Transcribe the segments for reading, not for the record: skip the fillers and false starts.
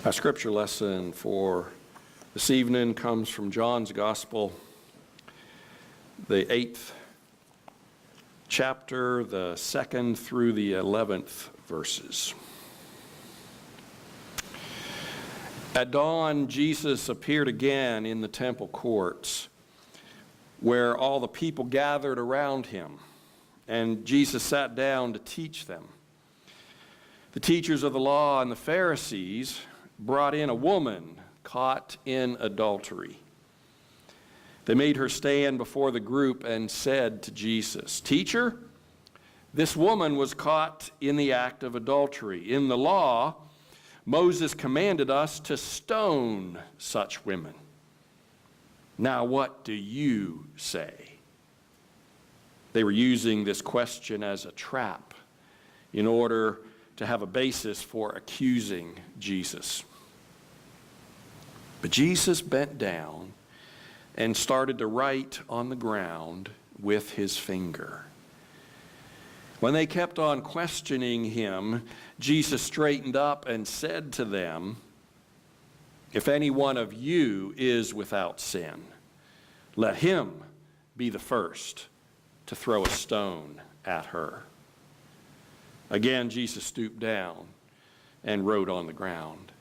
Our scripture lesson for this evening comes from John's Gospel, the 8th chapter, the 2nd through the 11th verses. At dawn, Jesus appeared again in the temple courts, where all the people gathered around him, and Jesus sat down to teach them. The teachers of the law and the Pharisees brought in a woman caught in adultery. They made her stand before the group and said to Jesus, "Teacher, this woman was caught in the act of adultery. In the law, Moses commanded us to stone such women. Now what do you say?" They were using this question as a trap in order to have a basis for accusing Jesus. But Jesus bent down and started to write on the ground with his finger. When they kept on questioning him, Jesus straightened up and said to them, "If any one of you is without sin, let him be the first to throw a stone at her." Again, Jesus stooped down and wrote on the ground.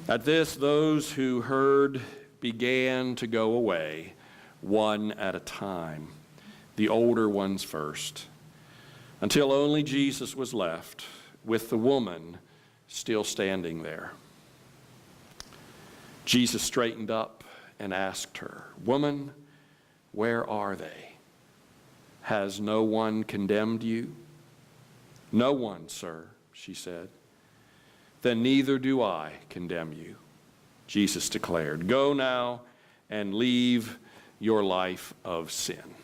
At this, those who heard began to go away, one at a time, the older ones first, until only Jesus was left, with the woman still standing there. Jesus straightened up and asked her, "Woman, where are they? Has no one condemned you?" "No one, sir," she said. "Then neither do I condemn you," Jesus declared. "Go now and leave your life of sin."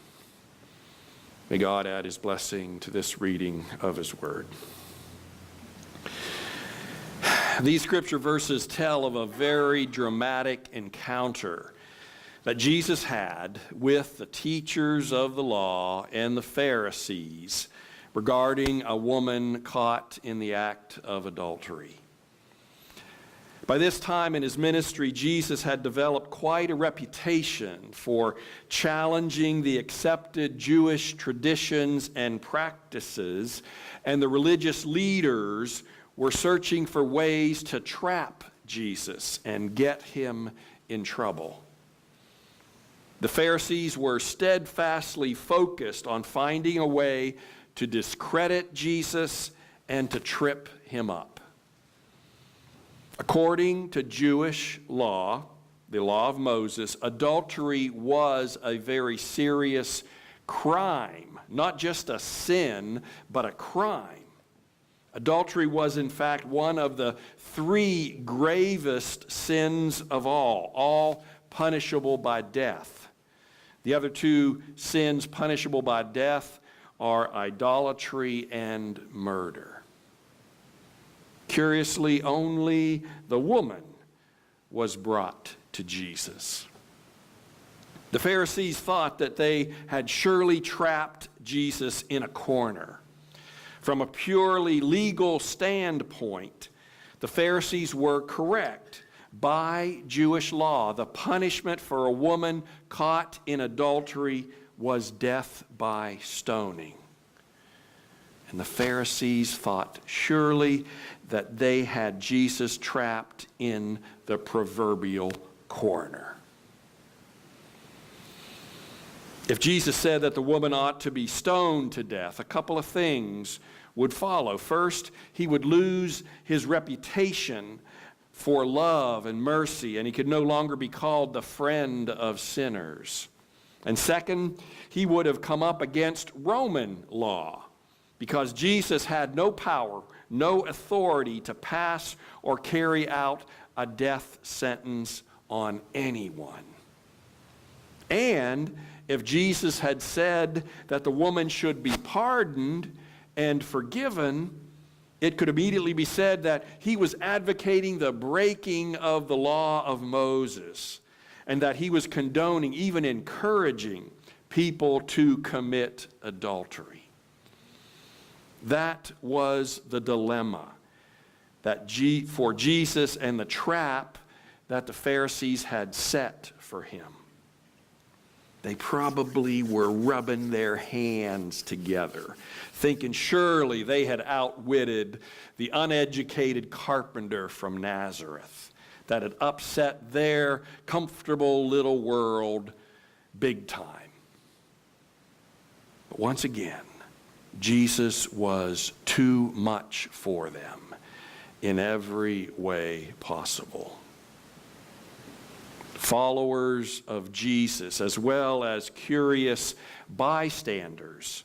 May God add his blessing to this reading of his word. These scripture verses tell of a very dramatic encounter that Jesus had with the teachers of the law and the Pharisees regarding a woman caught in the act of adultery. By this time in his ministry, Jesus had developed quite a reputation for challenging the accepted Jewish traditions and practices, and the religious leaders were searching for ways to trap Jesus and get him in trouble. The Pharisees were steadfastly focused on finding a way to discredit Jesus and to trip him up. According to Jewish law, the law of Moses, adultery was a very serious crime, not just a sin, but a crime. Adultery was, in fact, one of the three gravest sins of all punishable by death. The other two sins punishable by death are idolatry and murder. Curiously, only the woman was brought to Jesus. The Pharisees thought that they had surely trapped Jesus in a corner. From a purely legal standpoint, the Pharisees were correct. By Jewish law, the punishment for a woman caught in adultery was death by stoning. And the Pharisees thought surely that they had Jesus trapped in the proverbial corner. If Jesus said that the woman ought to be stoned to death, a couple of things would follow. First, he would lose his reputation for love and mercy, and he could no longer be called the friend of sinners. And second, he would have come up against Roman law, because Jesus had no power, no authority to pass or carry out a death sentence on anyone. And if Jesus had said that the woman should be pardoned and forgiven, it could immediately be said that he was advocating the breaking of the law of Moses, and that he was condoning, even encouraging people to commit adultery. That was the dilemma for Jesus and the trap that the Pharisees had set for him. They probably were rubbing their hands together, thinking surely they had outwitted the uneducated carpenter from Nazareth that had upset their comfortable little world big time. But once again, Jesus was too much for them in every way possible. Followers of Jesus, as well as curious bystanders,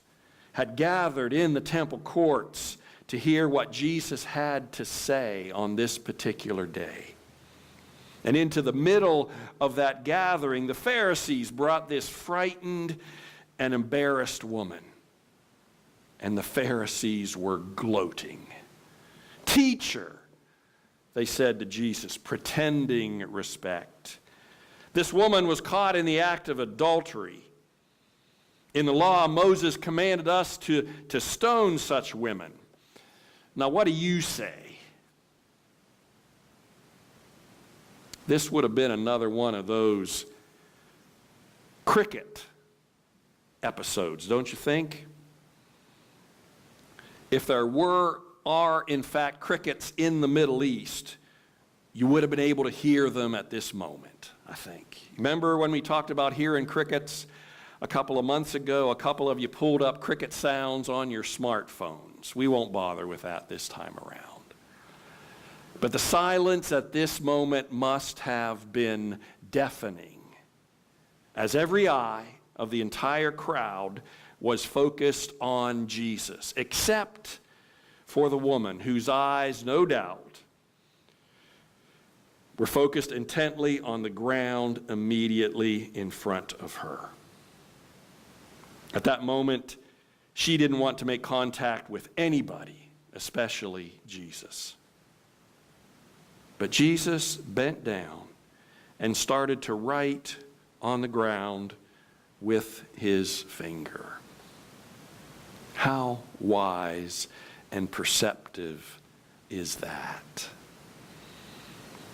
had gathered in the temple courts to hear what Jesus had to say on this particular day. And into the middle of that gathering, the Pharisees brought this frightened and embarrassed woman. And the Pharisees were gloating. "Teacher," they said to Jesus, pretending respect. This woman was caught in the act of adultery. In the law, Moses commanded us to stone such women. Now, what do you say? This would have been another one of those cricket episodes, don't you think? If there are in fact crickets in the Middle East, you would have been able to hear them at this moment, I think. Remember when we talked about hearing crickets a couple of months ago? A couple of you pulled up cricket sounds on your smartphones. We won't bother with that this time around. But the silence at this moment must have been deafening, as every eye of the entire crowd was focused on Jesus, except for the woman whose eyes, no doubt, were focused intently on the ground immediately in front of her. At that moment, she didn't want to make contact with anybody, especially Jesus. But Jesus bent down and started to write on the ground with his finger. How wise and perceptive is that?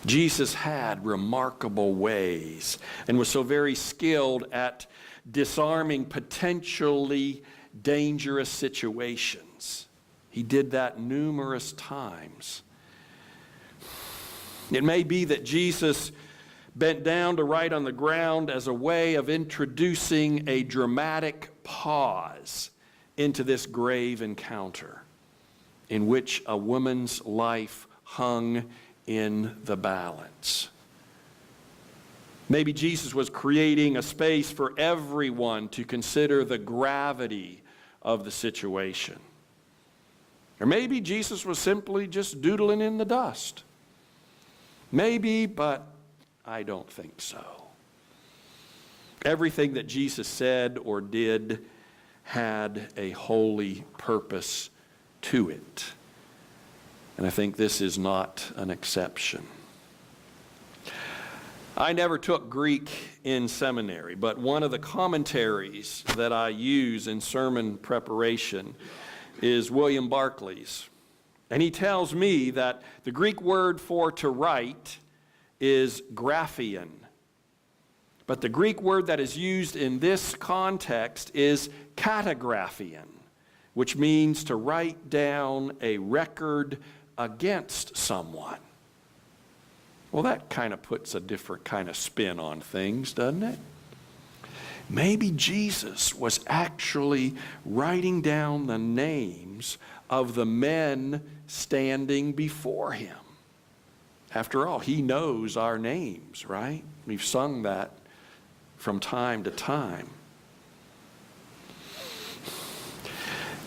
Jesus had remarkable ways and was so very skilled at disarming potentially dangerous situations. He did that numerous times. It may be that Jesus bent down to write on the ground as a way of introducing a dramatic pause into this grave encounter in which a woman's life hung in the balance. Maybe Jesus was creating a space for everyone to consider the gravity of the situation. Or maybe Jesus was simply just doodling in the dust. Maybe, but I don't think so. Everything that Jesus said or did had a holy purpose to it. And I think this is not an exception. I never took Greek in seminary, but one of the commentaries that I use in sermon preparation is William Barclay's. And he tells me that the Greek word for to write is graphein. But the Greek word that is used in this context is katagraphein, which means to write down a record against someone. Well, that kind of puts a different kind of spin on things, doesn't it? Maybe Jesus was actually writing down the names of the men standing before him. After all, he knows our names, right? We've sung that from time to time.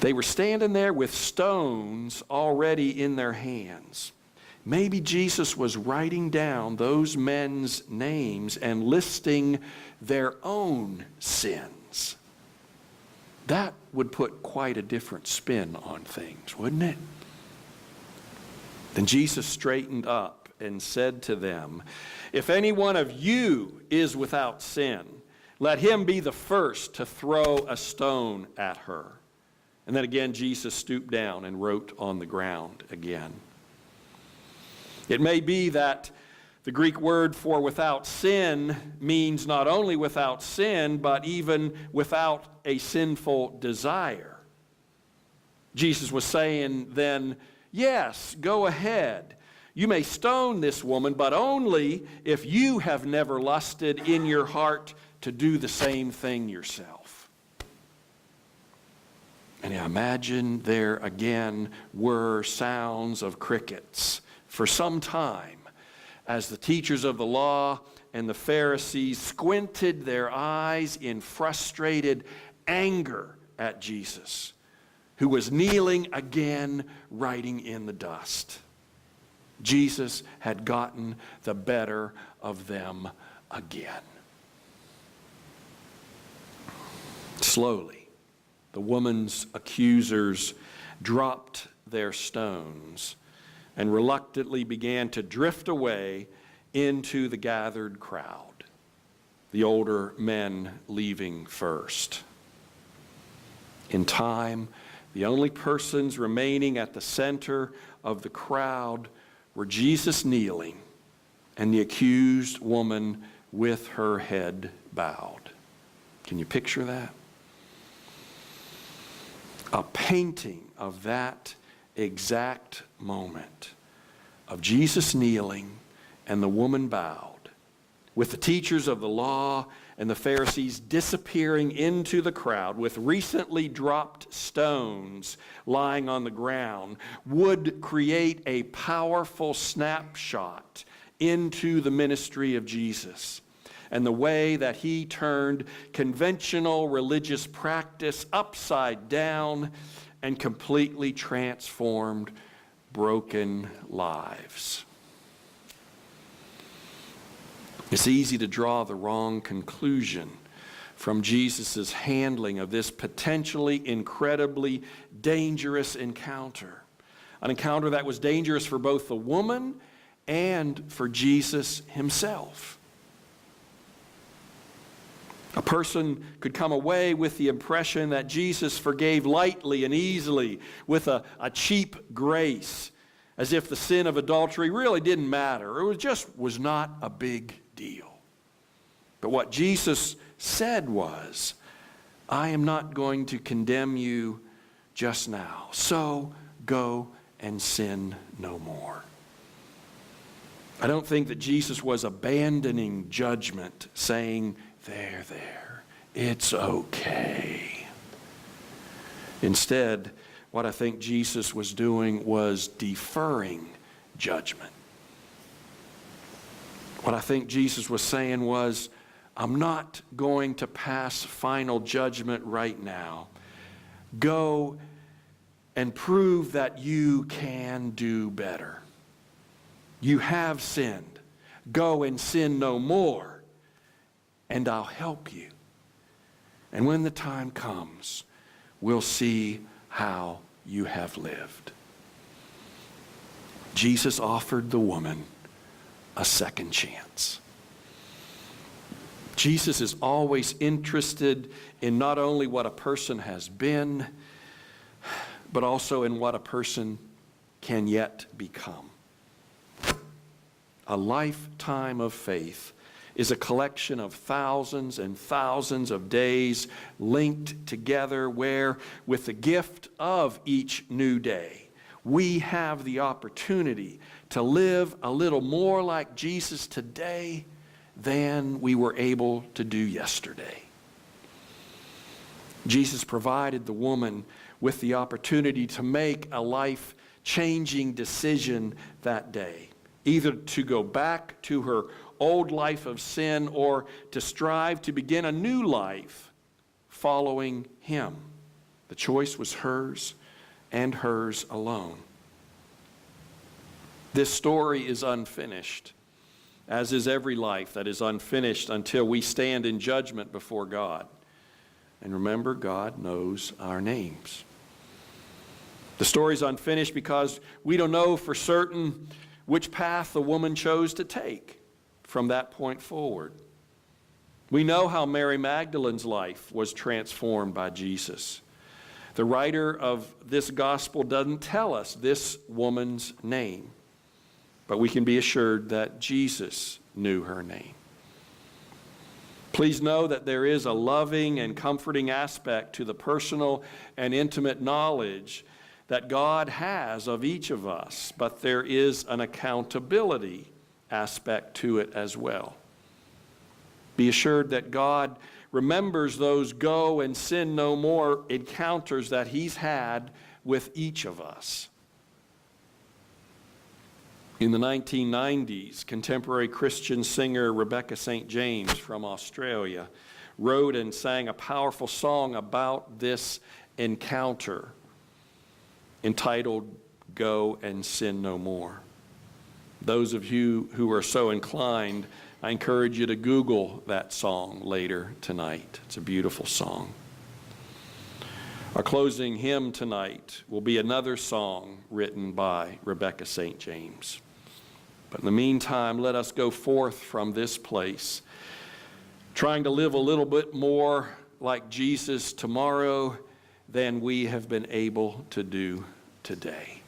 They were standing there with stones already in their hands. Maybe Jesus was writing down those men's names and listing their own sins. That would put quite a different spin on things, wouldn't it? Then Jesus straightened up and said to them, "If any one of you is without sin, let him be the first to throw a stone at her." And then again, Jesus stooped down and wrote on the ground again. It may be that the Greek word for without sin means not only without sin, but even without a sinful desire. Jesus was saying then, yes, go ahead. You may stone this woman, but only if you have never lusted in your heart to do the same thing yourself. And I imagine there again were sounds of crickets for some time, as the teachers of the law and the Pharisees squinted their eyes in frustrated anger at Jesus, who was kneeling again, writing in the dust. Jesus had gotten the better of them again. Slowly, the woman's accusers dropped their stones and reluctantly began to drift away into the gathered crowd, the older men leaving first. In time, the only persons remaining at the center of the crowd were Jesus kneeling and the accused woman with her head bowed. Can you picture that? A painting of that exact moment of Jesus kneeling and the woman bowed, with the teachers of the law and the Pharisees disappearing into the crowd with recently dropped stones lying on the ground, would create a powerful snapshot into the ministry of Jesus and the way that he turned conventional religious practice upside down and completely transformed broken lives. It's easy to draw the wrong conclusion from Jesus' handling of this potentially incredibly dangerous encounter. An encounter that was dangerous for both the woman and for Jesus himself. A person could come away with the impression that Jesus forgave lightly and easily with a cheap grace, as if the sin of adultery really didn't matter. It was not a big deal. But what Jesus said was, I am not going to condemn you just now, so go and sin no more. I don't think that Jesus was abandoning judgment, saying, there, it's okay. Instead, what I think Jesus was doing was deferring judgment. What I think Jesus was saying was, I'm not going to pass final judgment right now. Go and prove that you can do better. You have sinned. Go and sin no more, and I'll help you. And when the time comes, we'll see how you have lived. Jesus offered the woman a second chance. Jesus is always interested in not only what a person has been, but also in what a person can yet become. A lifetime of faith is a collection of thousands and thousands of days linked together where, with the gift of each new day, we have the opportunity to live a little more like Jesus today than we were able to do yesterday. Jesus provided the woman with the opportunity to make a life-changing decision that day, either to go back to her old life of sin or to strive to begin a new life following him. The choice was hers and hers alone. This story is unfinished, as is every life that is unfinished until we stand in judgment before God. And remember, God knows our names. The story's unfinished because we don't know for certain which path the woman chose to take from that point forward. We know how Mary Magdalene's life was transformed by Jesus. The writer of this gospel doesn't tell us this woman's name. but we can be assured that Jesus knew her name. Please know that there is a loving and comforting aspect to the personal and intimate knowledge that God has of each of us, but there is an accountability aspect to it as well. Be assured that God remembers those go and sin no more encounters that He's had with each of us. In the 1990s, contemporary Christian singer Rebecca St. James from Australia wrote and sang a powerful song about this encounter entitled, "Go and Sin No More." Those of you who are so inclined, I encourage you to Google that song later tonight. It's a beautiful song. Our closing hymn tonight will be another song written by Rebecca St. James. But in the meantime, let us go forth from this place, trying to live a little bit more like Jesus tomorrow than we have been able to do today.